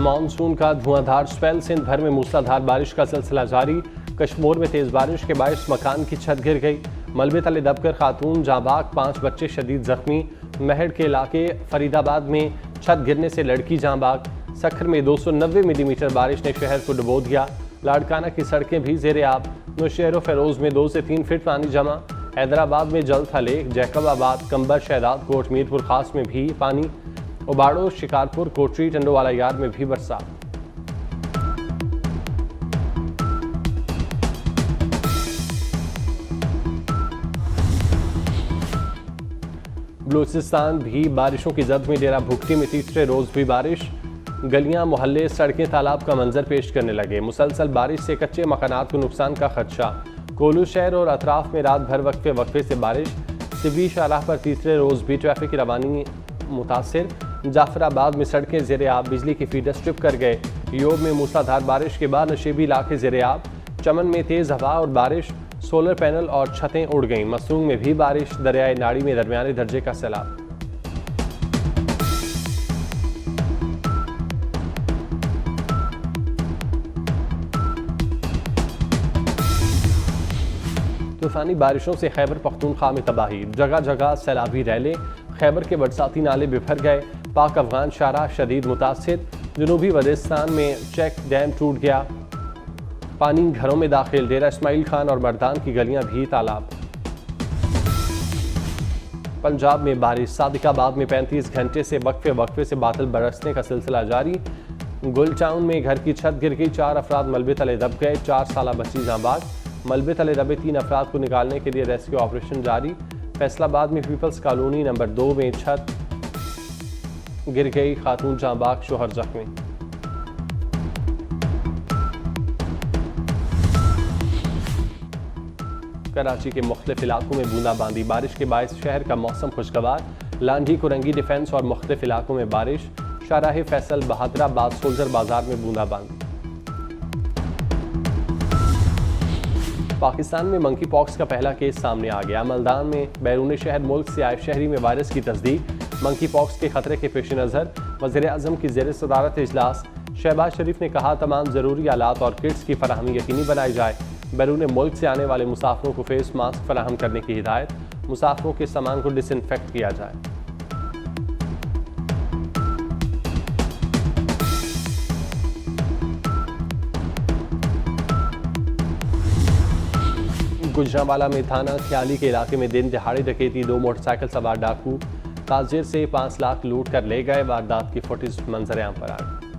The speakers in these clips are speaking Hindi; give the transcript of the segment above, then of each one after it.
मानसून का धुआंधार स्पेल, सिंध भर में मूसलाधार बारिश का सिलसिला जारी। कश्मीर में तेज बारिश के बायस मकान की छत गिर गई, मलबे तले दबकर खातून जाँ बाग, 5 बच्चे शदीद जख्मी। महड़ के इलाके फरीदाबाद में छत गिरने से लड़की जाँ बाग। सखर में 290 मिलीमीटर बारिश ने शहर को डुबो दिया। लाड़काना की सड़कें भी जेरे आब। नौशहर फेरोज में 2 से 3 फीट पानी जमा। हैदराबाद में जल था लेक, जैकबाबाद, कंबर, शहदाद कोट, मीरपुर खास में भी पानी। उबाड़ो, शिकारपुर, कोटरी, टंडोवाला यार्ड में भी बरसात। बलूचिस्तान भी बारिशों की जद में, डेरा भुगटी में तीसरे रोज भी बारिश। गलियां, मोहल्ले, सड़कें तालाब का मंजर पेश करने लगे। मुसलसल बारिश से कच्चे मकानात को नुकसान का खदशा। कोलू शहर और अतराफ में रात भर वक्फे से बारिश। सिबी शाहराह पर तीसरे रोज भी ट्रैफिक की रवानी मुतासिर। जाफराबाद में सड़कें ज़ेरे आब, बिजली की फीडर स्ट्रिप कर गए। योग में मूसलाधार बारिश के बाद नशेबी इलाके ज़ेरे आब। चमन में तेज़ हवा और बारिश, सोलर पैनल और छतें उड़ गईं। मसूंग में भी बारिश, दरियाए नाड़ी में दरमियाने दर्जे का सैलाब। तूफानी बारिशों से खैबर पख्तूनख्वा में तबाही, जगह जगह सैलाबी रैले। खैबर के बरसाती नाले बिफर गए। पाक अफगान शाहराह शदीद मुतासिर। जनूबी वजिस्तान में चेक डैम टूट गया, पानी घरों में दाखिल। डेरा इस्माइल खान और मर्दान की गलियां भी तालाब। पंजाब में बारिश, सादिकाबाद में 35 घंटे से वक्फे से बादल बरसने का सिलसिला जारी। गुलटाउन में घर की छत गिर गई, 4 अफराद मलबे तले दब गए। 4 साला बच्ची जाँ बाग। मलबे तले दबे 3 अफराद को निकालने के लिए रेस्क्यू ऑपरेशन जारी। फैसलाबाद में पीपल्स कॉलोनी नंबर 2 में छत गिर गई, खातून जाँ बाग, शोहर जख्मी। कराची के मुख्तलिफ इलाकों में बूंदाबांदी, बारिश के बायस शहर का मौसम खुशगवार। लांडी, कुरंगी, डिफेंस और मुख्तलिफ इलाकों में बारिश। शाहराह फैसल, बहादराबाद, सोल्जर बाजार में बूंदाबांदी। पाकिस्तान में मंकी पॉक्स का पहला केस सामने आ गया। मलदान में बैरून शहर मुल्क से आए शहरी में वायरस की तस्दीक। मंकी पॉक्स के खतरे के पेश नज़र वज़ीर आज़म की ज़ेर सदारत इजलास। शहबाज शरीफ ने कहा, तमाम ज़रूरी आलात और किट्स की फराहमी यकीनी बनाई जाए। बैरून मुल्क से आने वाले मुसाफिरों को फेस मास्क फराहम करने की हिदायत। मुसाफिरों के सामान को डिसइंफेक्ट किया जाए। गुजरांवाला में थाना ख्याली के इलाके में दिन दिहाड़े डकैती, 2 मोटरसाइकिल सवार डाकू ताजिर से 5 लाख लूट कर ले गए। वारदात की फुटेज मंजर आम पर आ गई।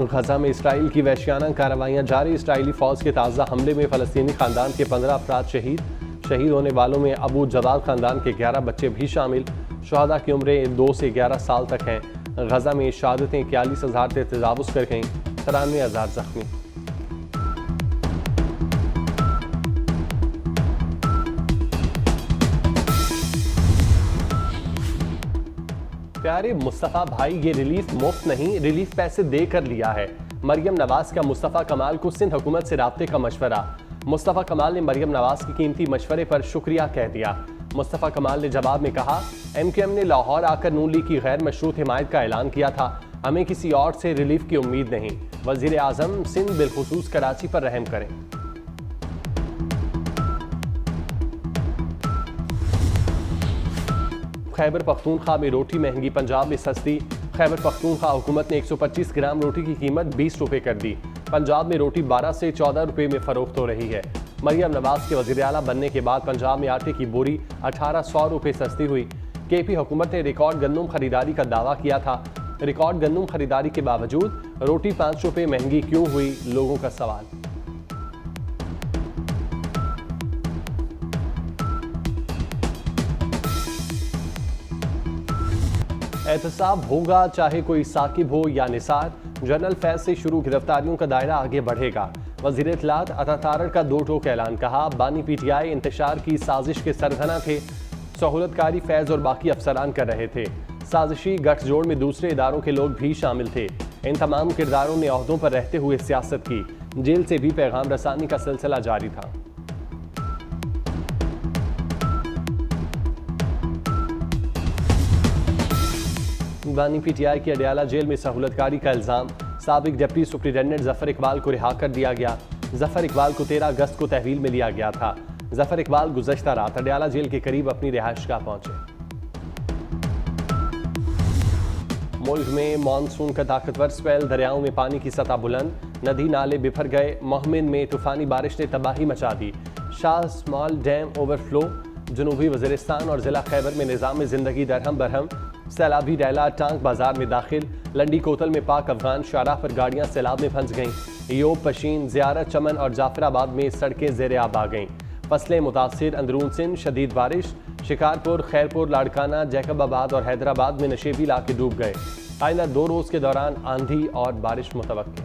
गजा में इसराइल की वहशियाना कार्रवाइयां जारी। इसराइली फौज के ताज़ा हमले में फ़लस्तीनी खानदान के 15 अफराद शहीद। शहीद होने वालों में अबू जवाद खानदान के 11 बच्चे भी शामिल। शुहदा की उम्रें 2 से 11 साल तक हैं। गजा में शहादतें 41,000 से तजावुज़ कर गईं, 93,000 जख्मी। प्यारे मुस्तफ़ा भाई, ये रिलीफ मुफ्त नहीं, रिलीफ पैसे देकर लिया है। मरियम नवाज का मुस्तफ़ा कमाल को सिंध हुकूमत से राब्ते का मशवरा। मुस्तफ़ा कमाल ने मरियम नवाज के कीमती मशवरे पर शुक्रिया कह दिया। मुस्तफ़ा कमाल ने जवाब में कहा, MQM ने लाहौर आकर नून लीग की गैर मशरूत हिमायत का ऐलान किया था। हमें किसी और से रिलीफ की उम्मीद नहीं। वज़ीर आज़म सिंध बिलखुसूस कराची पर रहम करें। खैबर पख्तूनख्वा में रोटी महंगी, पंजाब में सस्ती। खैबर पख्तूनख्वा हुकूमत ने 125 ग्राम रोटी की कीमत 20 रुपये कर दी। पंजाब में रोटी 12 से 14 रुपये में फरोख्त हो रही है। मरियम नवाज के वज़ीर आला बनने के बाद पंजाब में आटे की बोरी 1800 रुपये सस्ती हुई। KP हुकूमत ने रिकॉर्ड गंदम खरीदारी का दावा किया था। रिकॉर्ड गंदम खरीदारी के बावजूद रोटी 5 रुपये महंगी क्यों हुई, लोगों का सवाल। एहतसाब होगा चाहे कोई साकिब हो या निसार। जनरल फैज से शुरू गिरफ्तारियों का दायरा आगे बढ़ेगा। वज़ीर इत्तलात अता तारड़ का 2 टोक ऐलान। कहा, बानी PTI इंतशार की साजिश के सरगना थे। सहूलतकारी फैज और बाकी अफसरान कर रहे थे। साजिशी गठजोड़ में दूसरे इदारों के लोग भी शामिल थे। इन तमाम किरदारों ने ओहदों पर रहते हुए सियासत की। जेल से भी पैगाम रसानी का सिलसिला जारी था। बानी पीटीआई की अडयाला जेल में सहूलतकारी का इल्जाम, साबिक डिप्टी सुप्रिंटेंडेंट जफर इकबाल को रिहा कर दिया गया। जफर इकबाल को 13 अगस्त को तहवील में लिया गया था। जफर इकबाल गुज़श्ता रात अडयाला जेल के करीब अपनी रिहाइशगाह पहुंचे। मुल्क में मानसून का ताकतवर स्पेल, दरियाओं में पानी की सतह बुलंद, नदी नाले बिफर गए। मोहमिन में तूफानी बारिश ने तबाही मचा दी। शाह स्मॉल डैम ओवरफ्लो, जनूबी वज़ीरिस्तान और ज़िला खैबर में निज़ाम ज़िंदगी दरहम बरहम। सैलाबी डैला टांग बाजार में दाखिल, लंडी कोतल में पाक अफगान शाहराह पर गाड़ियां सैलाब में फंस गईं। योग, पशीन, ज़ियारत, चमन और जाफराबाद में सड़कें ज़ेरे आब आ गईं। फसलें मुतासिर, अंदरून सिंध शदीद बारिश, शिकारपुर, खैरपुर, लाड़काना, जैकबाबाद और हैदराबाद में नशेबी इलाके डूब गए। आइंदा 2 रोज़ के दौरान आंधी और बारिश मुतवक्किल।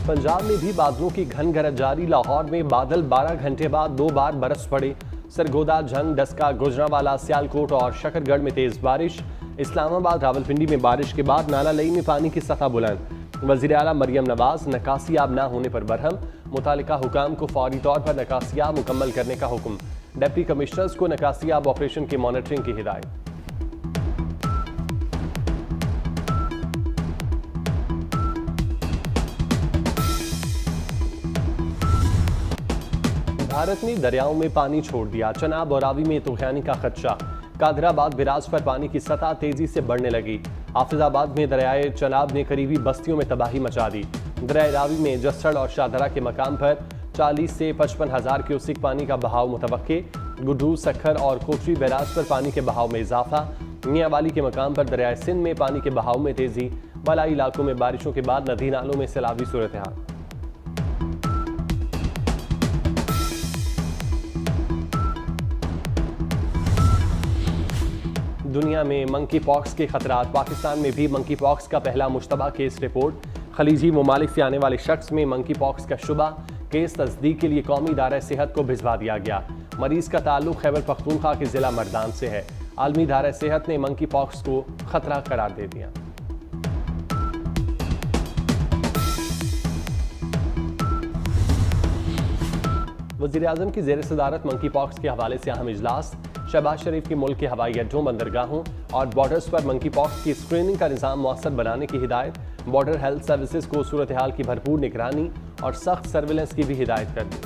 पंजाब में भी बादलों की घन गरज जारी। लाहौर में बादल 12 घंटे बाद 2 बार बरस पड़े। सरगोदा, झंग, डस्का, गुजरांवाला, सियालकोट और शकरगढ़ में तेज बारिश। इस्लामाबाद, रावलपिंडी में बारिश के बाद नाला लई में पानी की सतह बुलंद। वज़ीर आला मरियम नवाज नकासियाब न होने पर बरहम, मुतालिका हुकाम को फौरी तौर पर नकासियाब मुकम्मल करने का हुक्म। डिप्टी कमिश्नर्स को नकासियाब ऑपरेशन की मॉनिटरिंग की हिदायत। भारत ने दरियाओं में पानी छोड़ दिया। चनाब और रावी में तूफानी का खदशा। कादराबाद बिराज पर पानी की सतह तेजी से बढ़ने लगी। हाफिजाबाद में दरियाए चनाब ने करीबी बस्तियों में तबाही मचा दी। दरियाए रावी में जस्सड़ और शाहदरा के मकाम पर 40 से 55 हज़ार क्यूसिक पानी का बहाव मुतवक्के। गुड्डू, सखर और कोटरी बैराज पर पानी के बहाव में इजाफा। मियांवाली के मकाम पर दरियाए सिंध में पानी के बहाव में तेजी। बलाई इलाकों में बारिशों के बाद नदी नालों में सैलाबी सूरत हाल। दुनिया में मंकी पॉक्स के खतरात। पाकिस्तान में भी मंकी पॉक्स का पहला मुश्तबा केस रिपोर्ट। खलीजी ममालिक से आने वाले शख्स में मंकी पॉक्स का शुबा। केस तस्दीक के लिए कौमी इदारे सेहत को भिजवा दिया गया। मरीज का ताल्लुक खैबर पख्तूनख्वा के जिला मर्दान से है। आलमी इदारे सेहत ने मंकी पॉक्स को खतरा करार दे दिया। वज़ीर आज़म की ज़ेर सदारत मंकी पॉक्स के हवाले से अहम इजलास। शहबाज शरीफ की मुल्क के हवाई अड्डों, बंदरगाहों और बॉर्डर्स पर मंकी पॉक्स की स्क्रीनिंग का निज़ाम मौसर बनाने की हिदायत। बॉर्डर हेल्थ सर्विसेज को सूरत हाल की भरपूर निगरानी और सख्त सर्विलेंस की भी हिदायत कर दी।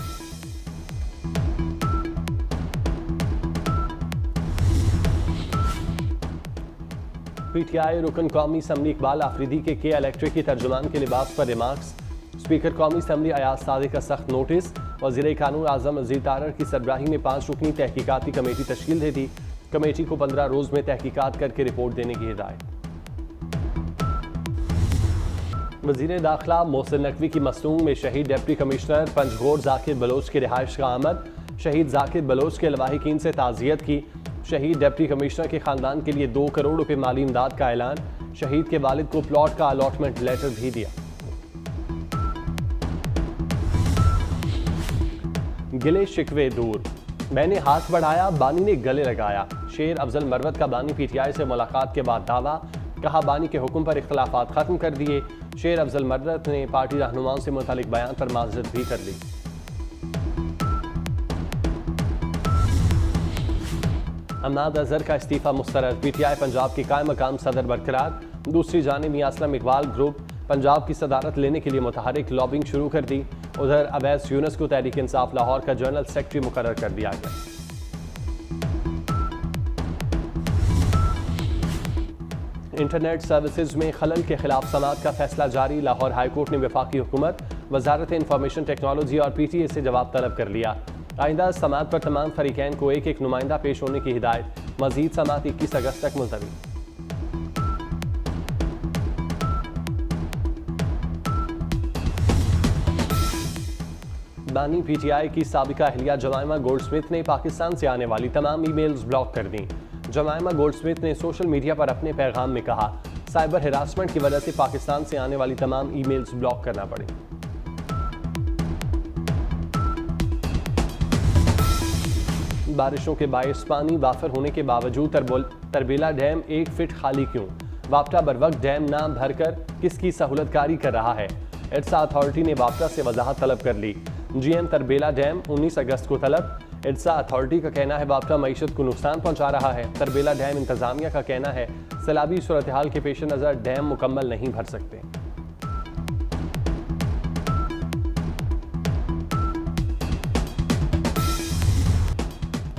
पीटीआई रुकन कौमी असम्बली इकबाल आफरीदी के इलेक्ट्रिक की तर्जुमान के लिबास पर रिमार्क्स। स्पीकर कौमी असम्बली अयाज सादिक का सख्त नोटिस। वज़ीर कानून आज़म अज़ीज़ तारर की सरबराही में 5 रुकनी तहकीकाती कमेटी तश्कील दे दी। कमेटी को 15 रोज़ में तहकीकात करके रिपोर्ट देने की हिदायत। वज़ीर दाखिला मोहसिन नकवी की मसनून में शहीद डिप्टी कमिश्नर पंजगोर जाकिर बलोच की रिहाइश का आमद। शहीद जाकिर बलोच के लवाहिकीन से ताज़ियत की। शहीद डिप्टी कमिश्नर के खानदान के लिए 2 करोड़ रुपए माली इमदाद का ऐलान। शहीद के वालिद को प्लॉट का अलॉटमेंट लेटर भी दिया। गिले शिकवे दूर, मैंने हाथ बढ़ाया, बानी ने गले लगाया। शेर अफजल मरवत का बानी पीटीआई से मुलाकात के बाद दावा। कहा बानी के हुक्म पर इख्तलाफात खत्म कर दिए। शेर अफजल मरवत ने पार्टी रहनुमाओं से मुतालिक बयान पर माजरत भी कर ली। अमनाद अजहर का इस्तीफा मुस्तरद। पीटीआई पंजाब के कायम मकाम सदर बरकरार। दूसरी जानिब मियां असलम इकबाल ग्रुप पंजाब की सदारत लेने के लिए मुतहरिक लॉबिंग शुरू कर दी। उधर अवैस यूनुस को तहरीक इंसाफ लाहौर का जनरल सेक्रेटरी मुकर्रर कर दिया गया। इंटरनेट सर्विसेज में खलल के खिलाफ समाअत का फैसला जारी। लाहौर हाईकोर्ट ने वफाकी हुकूमत, वजारत इंफॉर्मेशन टेक्नोलॉजी और पीटीए से जवाब तलब कर लिया। आइंदा समाअत पर तमाम फरीकैन को एक नुमाइंदा पेश होने की हिदायत। मजीद समाअत 21 अगस्त तक मुलतवी। बानी पीटीआई की साबिका अहलिया जमाइमा गोल्डस्मिथ ने पाकिस्तान से आने वाली तमाम ईमेल्स ब्लॉक कर दी। जमाइमा गोल्डस्मिथ ने सोशल मीडिया पर अपने पैगाम में कहा, साइबर हिरासमेंट की वजह से पाकिस्तान से आने वाली तमाम ईमेल्स ब्लॉक करना पड़ी। बारिशों के बायस पानी वाफर होने के बावजूद तरबेला डैम 1 फीट खाली क्यों? वापटा बरवक्त डैम ना भरकर किसकी सहूलतकारी कर रहा है? इर्सा अथॉरिटी ने वापटा से वजाहत तलब कर ली। GM तरबेला डैम 19 अगस्त को तलब। इर्सा अथॉरिटी का कहना है वापटा मईशत को नुकसान पहुंचा रहा है। तरबेला डैम इंतजामिया का कहना है सैलाबी सूरत हाल के पेश नज़र डैम मुकम्मल नहीं भर सकते।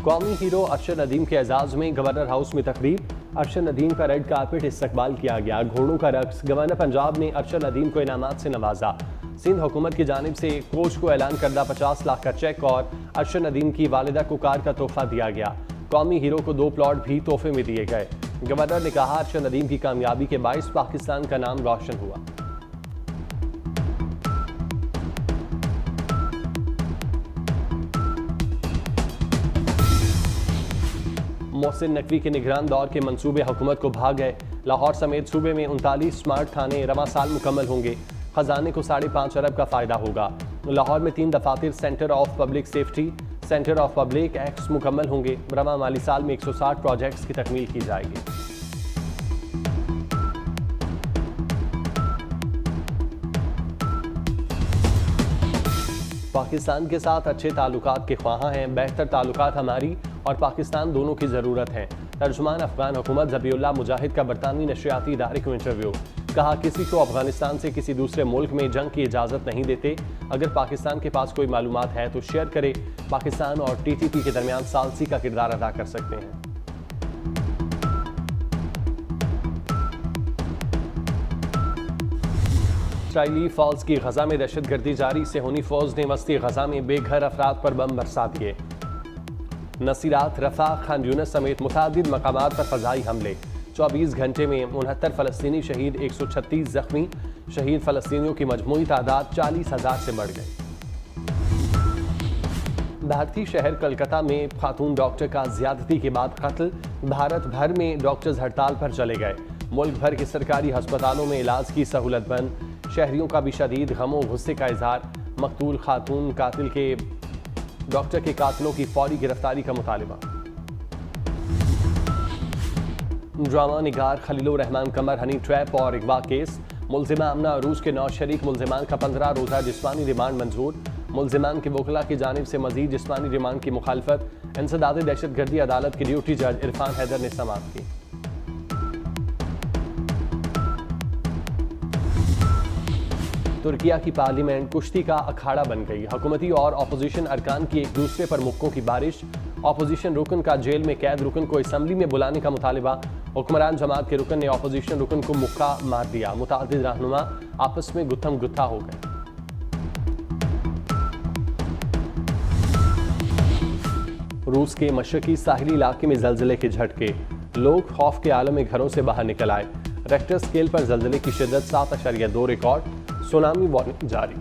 कौमी हीरो अरशद नदीम के एजाज़ में गवर्नर हाउस में तकरीब। अरशद नदीम का रेड कारपेट इस्तकबाल किया गया। घोड़ों का रक्स। गवर्नर पंजाब ने अरशद नदीम को इनामात से नवाजा। सिंध हुकूमत की जानिब से कोच को ऐलान करदा 50 लाख का चेक और अरशद नदीम की वालिदा को कार का तोहफा दिया गया। कौमी हीरो को 2 प्लॉट भी तोहफे में दिए गए। गवर्नर ने कहा अरशद नदीम की कामयाबी के बाइस पाकिस्तान का नाम रोशन हुआ। मोहसिन नकवी के निगरान दौर के मंसूबे हुकूमत को भाग गए। लाहौर समेत सूबे में 39 स्मार्ट थाने रवां साल मुकम्मल होंगे। खजाने को 5.5 अरब का फायदा होगा। लाहौर में 3 दफातर centre of public safety, centre of public acts मुकम्मल होंगे। रवां माली साल में 160 प्रोजेक्ट्स की तकमील की जाएगी। पाकिस्तान के साथ अच्छे ताल्लुकात के ख्वाहां हैं। बेहतर ताल्लुकात हमारी और पाकिस्तान दोनों की ज़रूरत है। तर्जुमान अफगान हुकूमत ज़बीउल्लाह मुजाहिद का बरतानवी नशरियाती इदारे को इंटरव्यू। कहा किसी को अफगानिस्तान से किसी दूसरे मुल्क में जंग की इजाज़त नहीं देते। अगर पाकिस्तान के पास कोई मालूमात है तो शेयर करे। पाकिस्तान और TTP के दरमियान सालसी का किरदार अदा कर सकते हैं। इसराइली फौज की गजा में दहशतगर्दी जारी। सेहूनी फौज ने वस्ती गजा में बेघर अफराद पर बम बरसा दिए। नसीरात, रफा, खान यूनिस समेत मुतादिद मकामात पर फ़ज़ाई हमले। 24 घंटे में 69 फ़लस्तीनी शहीद, 136 ज़ख्मी। शहीद फ़लस्तीनियों की मजमूई तादाद 40,000 से बढ़ गई। भारतीय शहर कलकत्ता में खातून डॉक्टर का ज़्यादती के बाद कत्ल। भारत भर में डॉक्टर्स हड़ताल पर चले गए। मुल्क भर के सरकारी अस्पतालों में इलाज की सहूलत बंद। शहरियों का भी शदीद गमो गुस्से का इजहार। मकतूल खातून कातिल के डॉक्टर के कातिलों की फौरी गिरफ्तारी का मुतालिबा। ड्रामा निगार खलीलुर रहमान कमर हनी ट्रैप और अगवा केस। मुल्जिमा अमना अरूज के 9 शरीक मुल्जिमान का 15 रोज़ा जिस्मानी रिमांड मंजूर। मुल्जिमान के वकला की जानिब से मजीद जिस्मानी रिमांड की मुखालफत। इंसदाद दहशतगर्दी अदालत के ड्यूटी जज इरफान हैदर ने समाअत की। तुर्किया की पार्लियामेंट कुश्ती का अखाड़ा बन गई। हुकूमती और अपोजिशन अरकान की एक दूसरे पर मुक्कों की बारिश। अपोजिशन रुकन का जेल में कैद रुकन को असम्बली में बुलाने का मुतालिबा। हुक्मरान जमात के रुकन ने अपोजिशन रुकन को मुक्का मार दिया। मुतादिद रहनुमा आपस में गुत्थम गुत्था हो गए। रूस के मशरकी साहिली इलाके में जलजिले के झटके। लोग खौफ के आलम में घरों से बाहर निकल आए। रेक्टर स्केल पर जलजिले की शिद्दत 7.2 रिकॉर्ड। सुनामी वार्निंग जारी।